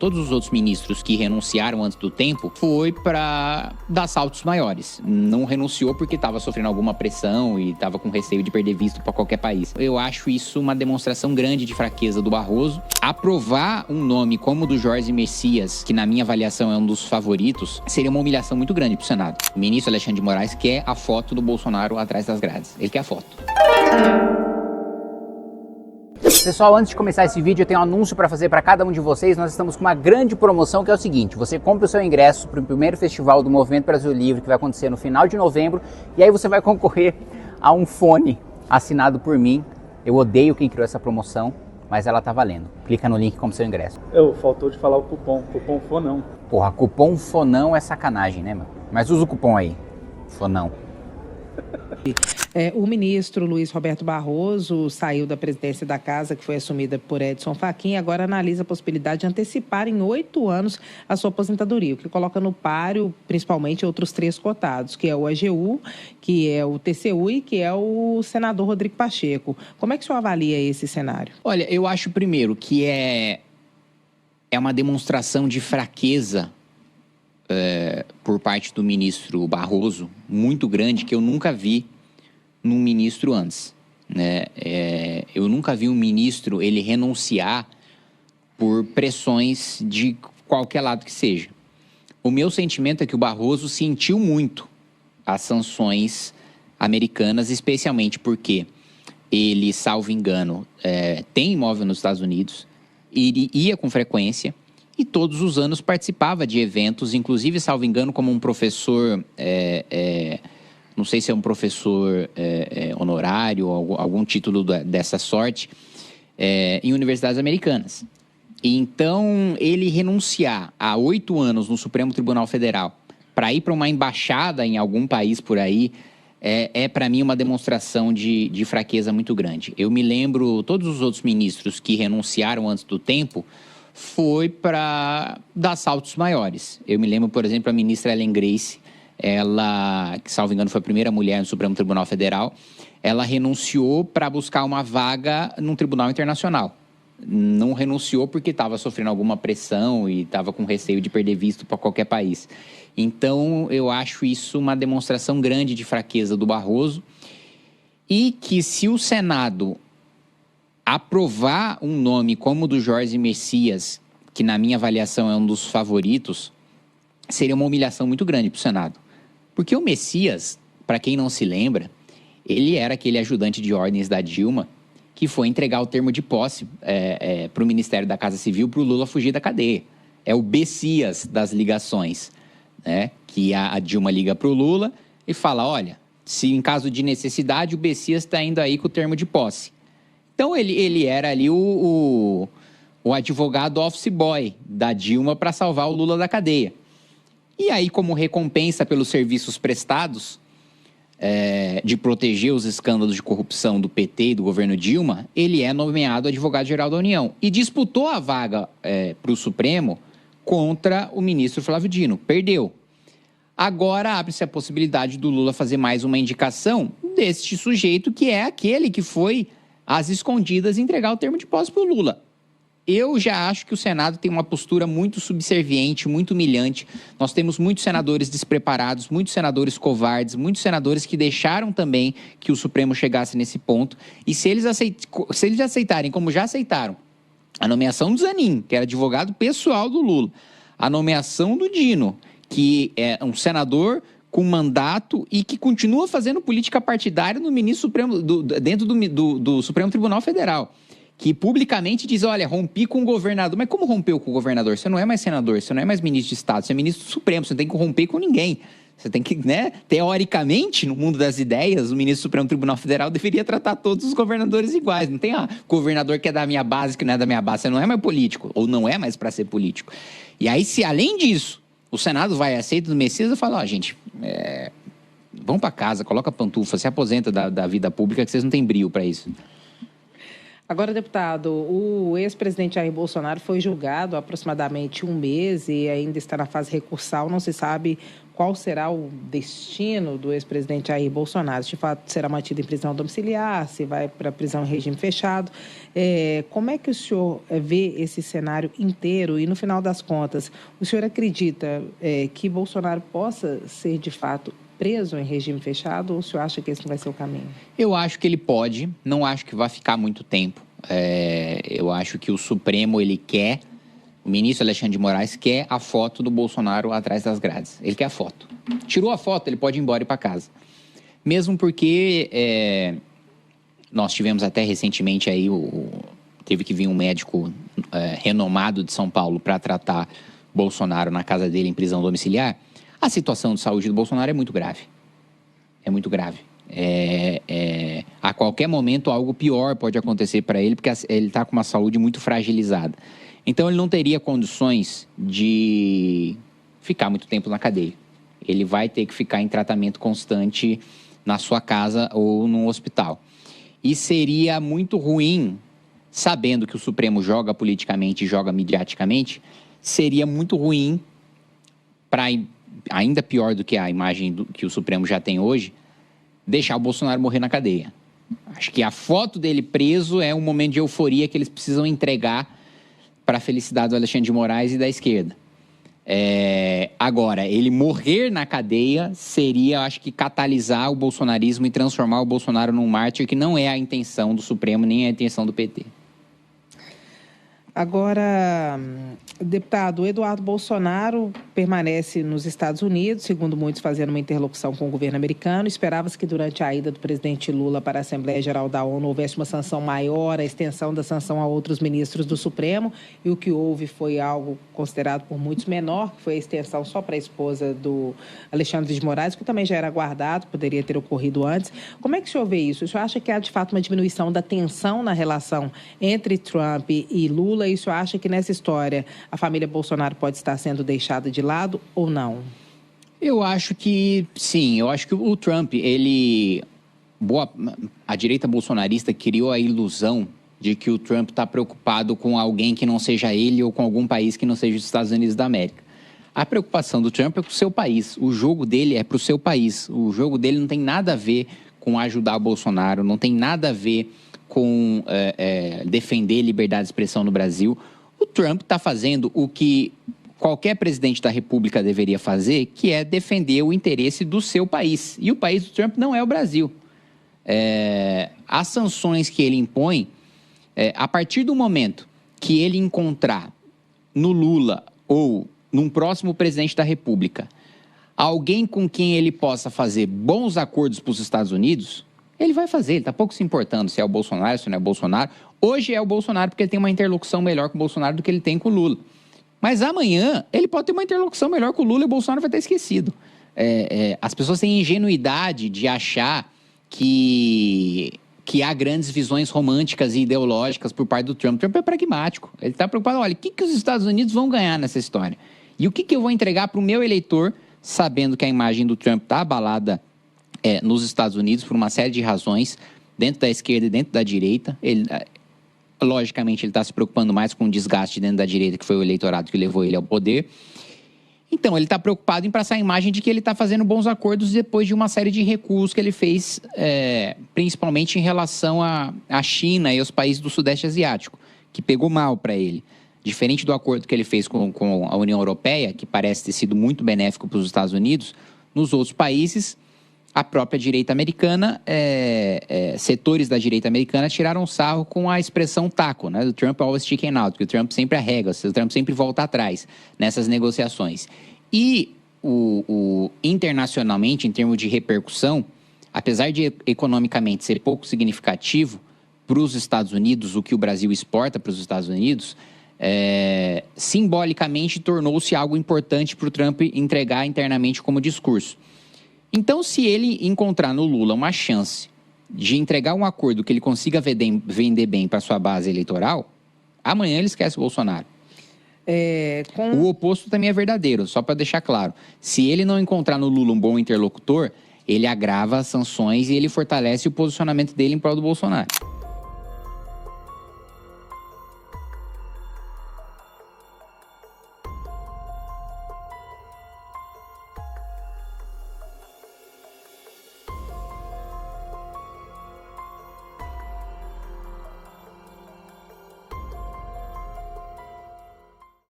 Todos os outros ministros que renunciaram antes do tempo foi para dar saltos maiores. Não renunciou porque estava sofrendo alguma pressão e estava com receio de perder visto para qualquer país. Eu acho isso uma demonstração grande de fraqueza do Barroso. Aprovar um nome como o do Jorge Messias, que na minha avaliação é um dos favoritos, seria uma humilhação muito grande para o Senado. O ministro Alexandre de Moraes quer a foto do Bolsonaro atrás das grades. Ele quer a foto. Pessoal, antes de começar esse vídeo, eu tenho um anúncio para fazer para cada um de vocês. Nós estamos com uma grande promoção que é o seguinte: você compra o seu ingresso para o primeiro festival do Movimento Brasil Livre, que vai acontecer no final de novembro, e aí você vai concorrer a um fone assinado por mim. Eu odeio quem criou essa promoção, mas ela tá valendo. Clica no link e compra o seu ingresso. Faltou de falar o cupom FONÃO. Porra, cupom FONÃO é sacanagem, né, meu? Mas usa o cupom aí, FONÃO. O ministro Luiz Roberto Barroso saiu da presidência da casa, que foi assumida por Edson Fachin, e agora analisa a possibilidade de antecipar em 8 anos a sua aposentadoria, o que coloca no páreo, principalmente, outros 3 cotados, que é o AGU, que é o TCU e que é o senador Rodrigo Pacheco. Como é que o senhor avalia esse cenário? Olha, eu acho, primeiro, que é uma demonstração de fraqueza por parte do ministro Barroso, muito grande, que eu nunca vi num ministro antes, né? Eu nunca vi um ministro ele renunciar por pressões de qualquer lado que seja. O meu sentimento é que o Barroso sentiu muito as sanções americanas, especialmente porque ele, salvo engano, tem imóvel nos Estados Unidos, ele ia com frequência e todos os anos participava de eventos, inclusive, salvo engano, como um professor... não sei se é um professor honorário ou algum título dessa sorte, em universidades americanas. Então, ele renunciar a 8 anos no Supremo Tribunal Federal para ir para uma embaixada em algum país por aí, para mim, uma demonstração de fraqueza muito grande. Eu me lembro, todos os outros ministros que renunciaram antes do tempo foi para dar saltos maiores. Eu me lembro, por exemplo, a ministra Ellen Grace, ela, que salvo engano foi a primeira mulher no Supremo Tribunal Federal, ela renunciou para buscar uma vaga num tribunal internacional. Não renunciou porque estava sofrendo alguma pressão e estava com receio de perder visto para qualquer país. Então, eu acho isso uma demonstração grande de fraqueza do Barroso e que se o Senado aprovar um nome como o do Jorge Messias, que na minha avaliação é um dos favoritos, seria uma humilhação muito grande para o Senado. Porque o Messias, para quem não se lembra, ele era aquele ajudante de ordens da Dilma que foi entregar o termo de posse para o Ministério da Casa Civil para o Lula fugir da cadeia. É o Bessias das ligações, né? Que a Dilma liga para o Lula e fala, olha, se em caso de necessidade o Bessias está indo aí com o termo de posse. Então ele era ali o advogado office boy da Dilma para salvar o Lula da cadeia. E aí, como recompensa pelos serviços prestados, de proteger os escândalos de corrupção do PT e do governo Dilma, ele é nomeado advogado-geral da União. E disputou a vaga para o Supremo contra o ministro Flávio Dino. Perdeu. Agora abre-se a possibilidade do Lula fazer mais uma indicação deste sujeito, que é aquele que foi às escondidas entregar o termo de posse para o Lula. Eu já acho que o Senado tem uma postura muito subserviente, muito humilhante. Nós temos muitos senadores despreparados, muitos senadores covardes, muitos senadores que deixaram também que o Supremo chegasse nesse ponto. E se eles aceitarem, como já aceitaram, a nomeação do Zanin, que era advogado pessoal do Lula, a nomeação do Dino, que é um senador com mandato e que continua fazendo política partidária no ministro Supremo, dentro do Supremo Tribunal Federal, que publicamente diz, olha, rompi com o governador. Mas como rompeu com o governador? Você não é mais senador, você não é mais ministro de Estado, você é ministro do Supremo, você não tem que romper com ninguém. Você tem que, né, teoricamente, no mundo das ideias, o ministro do Supremo Tribunal Federal deveria tratar todos os governadores iguais. Não tem governador que é da minha base, que não é da minha base. Você não é mais político, ou não é mais para ser político. E aí, se além disso, o Senado vai aceita do Messias, eu falo, gente, vão para casa, coloca a pantufa, se aposenta da vida pública, que vocês não têm brio para isso. Agora, deputado, o ex-presidente Jair Bolsonaro foi julgado há aproximadamente um mês e ainda está na fase recursal. Não se sabe qual será o destino do ex-presidente Jair Bolsonaro. Se de fato será mantido em prisão domiciliar, se vai para prisão em regime fechado. Como é que o senhor vê esse cenário inteiro? E, no final das contas, o senhor acredita que Bolsonaro possa ser, de fato, preso em regime fechado, ou o senhor acha que esse não vai ser o caminho? Eu acho que ele pode, não acho que vai ficar muito tempo. Eu acho que o Supremo, o ministro Alexandre de Moraes quer a foto do Bolsonaro atrás das grades. Ele quer a foto. Tirou a foto, ele pode ir embora e ir para casa. Mesmo porque nós tivemos até recentemente aí, teve que vir um médico renomado de São Paulo para tratar Bolsonaro na casa dele em prisão domiciliar. A situação de saúde do Bolsonaro é muito grave. É muito grave. A qualquer momento, algo pior pode acontecer para ele, porque ele está com uma saúde muito fragilizada. Então, ele não teria condições de ficar muito tempo na cadeia. Ele vai ter que ficar em tratamento constante na sua casa ou num hospital. E seria muito ruim, sabendo que o Supremo joga politicamente e joga mediaticamente, seria muito ruim para... ainda pior do que a imagem que o Supremo já tem hoje, deixar o Bolsonaro morrer na cadeia. Acho que a foto dele preso é um momento de euforia que eles precisam entregar para a felicidade do Alexandre de Moraes e da esquerda. Agora, ele morrer na cadeia seria, acho que, catalisar o bolsonarismo e transformar o Bolsonaro num mártir, que não é a intenção do Supremo, nem a intenção do PT. Agora, deputado, o Eduardo Bolsonaro permanece nos Estados Unidos, segundo muitos, fazendo uma interlocução com o governo americano. Esperava-se que durante a ida do presidente Lula para a Assembleia Geral da ONU houvesse uma sanção maior, a extensão da sanção a outros ministros do Supremo, e o que houve foi algo considerado por muitos menor, que foi a extensão só para a esposa do Alexandre de Moraes, que também já era aguardado, poderia ter ocorrido antes. Como é que o senhor vê isso? O senhor acha que há, de fato, uma diminuição da tensão na relação entre Trump e Lula? E o senhor acha que nessa história a família Bolsonaro pode estar sendo deixada de lado ou não? Eu acho que sim. Eu acho que o Trump, a direita bolsonarista criou a ilusão de que o Trump está preocupado com alguém que não seja ele ou com algum país que não seja os Estados Unidos da América. A preocupação do Trump é com o seu país. O jogo dele é para o seu país. O jogo dele não tem nada a ver com ajudar o Bolsonaro, não tem nada a ver com defender liberdade de expressão no Brasil. O Trump está fazendo o que qualquer presidente da República deveria fazer, que é defender o interesse do seu país. E o país do Trump não é o Brasil. As sanções que ele impõe, a partir do momento que ele encontrar no Lula ou num próximo presidente da República alguém com quem ele possa fazer bons acordos para os Estados Unidos, ele vai fazer. Ele está pouco se importando se é o Bolsonaro, se não é o Bolsonaro. Hoje é o Bolsonaro porque ele tem uma interlocução melhor com o Bolsonaro do que ele tem com o Lula. Mas amanhã ele pode ter uma interlocução melhor com o Lula e o Bolsonaro vai estar esquecido. As pessoas têm ingenuidade de achar que há grandes visões românticas e ideológicas por parte do Trump. O Trump é pragmático. Ele está preocupado, olha, o que os Estados Unidos vão ganhar nessa história? E o que eu vou entregar para o meu eleitor, sabendo que a imagem do Trump está abalada nos Estados Unidos por uma série de razões, dentro da esquerda e dentro da direita. Logicamente, ele está se preocupando mais com o desgaste dentro da direita, que foi o eleitorado que levou ele ao poder. Então, ele está preocupado em passar a imagem de que ele está fazendo bons acordos depois de uma série de recuos que ele fez, principalmente em relação à China e aos países do Sudeste Asiático, que pegou mal para ele. Diferente do acordo que ele fez com a União Europeia, que parece ter sido muito benéfico para os Estados Unidos, nos outros países, a própria direita americana, setores da direita americana tiraram sarro com a expressão taco, né? Do Trump always chicken out, que o Trump sempre arrega, o Trump sempre volta atrás nessas negociações. E internacionalmente, em termos de repercussão, apesar de economicamente ser pouco significativo para os Estados Unidos, o que o Brasil exporta para os Estados Unidos, simbolicamente tornou-se algo importante para o Trump entregar internamente como discurso. Então, se ele encontrar no Lula uma chance de entregar um acordo que ele consiga vender bem para sua base eleitoral, amanhã ele esquece o Bolsonaro. O oposto também é verdadeiro, só para deixar claro. Se ele não encontrar no Lula um bom interlocutor, ele agrava as sanções e ele fortalece o posicionamento dele em prol do Bolsonaro.